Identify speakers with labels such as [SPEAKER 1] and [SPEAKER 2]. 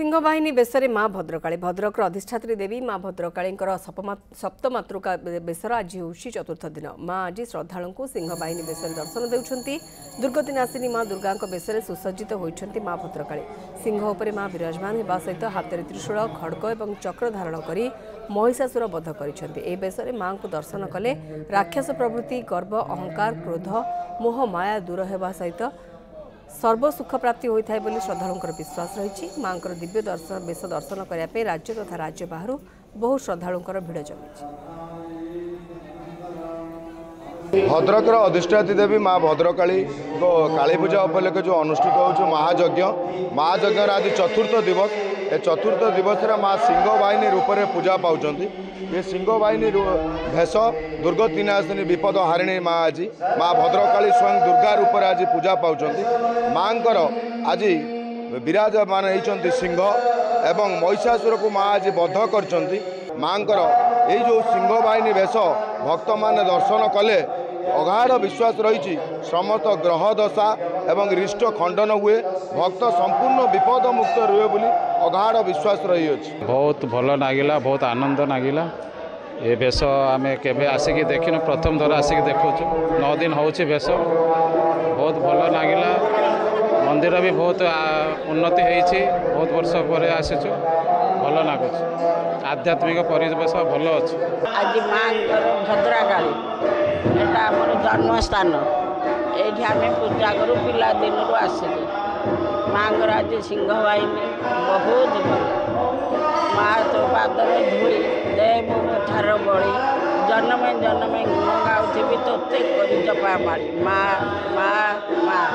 [SPEAKER 1] सिंहवाहिनी बेसरे माँ भद्रकाली भद्रकर अधिष्ठात्री देवी माँ भद्रकाली सप्तमातृका बेसर आज हूँ चतुर्थ दिन माँ आज श्रद्धालु को सिंहवाहिनी बेसरे दर्शन देउछंती। दुर्गतिनाशिनी माँ दुर्गा बेसरे सुसज्जित होइछंती माँ भद्रकाली सिंह उपरे माँ विराजमान होगा सहित हाथ त्रिशूल खड्ग और चक्र धारण कर महिषासुर वध कर बेसरे माँ को दर्शन कले राक्षस प्रवृत्ति गर्व अहंकार क्रोध मोह माया दूर होगा सहित सर्वसुख प्राप्ति होता है श्रद्धालुंकर विश्वास रही। माँ दिव्य दर्शन बेस दर्शन करने राज्य तथा राज्य बाहर बहु श्रद्धालुंकर भिड़ जमी।
[SPEAKER 2] भद्रकर अधिष्ठात्री देवी माँ भद्रकाली काली पूजा उपलक्षे जो अनुष्ठित हो महायज्ञ आज चतुर्थ दिवस ए चतुर्थ दिवस माँ सिंहवाहिनी रूप में पूजा पाँच ये सिंहवाहिनी भेष दुर्गतिनाशिनी विपद हारिणी माँ आज माँ भद्रकाली स्वयं दुर्गा रूप में आज पूजा पाँच माँ आज विराजमान होती सिंह एवं महिषासुर को माँ आज बध कर माँ जो सिंहवाहिनी भेष भक्त मान दर्शन कले अगाध विश्वास रही समस्त ग्रह दशा एवं रिष्ट खंडन हुए भक्त संपूर्ण विपद मुक्त रुए बोली अगाध विश्वास रही अछि।
[SPEAKER 3] बहुत भल नागिला बहुत आनंद नागिला ये बेश आम केवे आसिक देखिन प्रथम थर आसिक देखु 9 दिन हो बेश बहुत भल नागिला मंदिर भी बहुत उन्नति होती बहुत वर्ष पर आसीचु भल लगुच आध्यात्मिक परिवेश भल अच्छे।
[SPEAKER 4] आज माँ भद्रकाली एटा आम जन्म स्थान ये आम पूजा करूँ पिला दिन आसिलु माँ आज सिंहवाहिनी बहुत भल माँ तो पादर धूली दे ठार बड़ी जन्मे जन्मे गुण गाँव तोते कर जपा माँ माँ माँ माँ।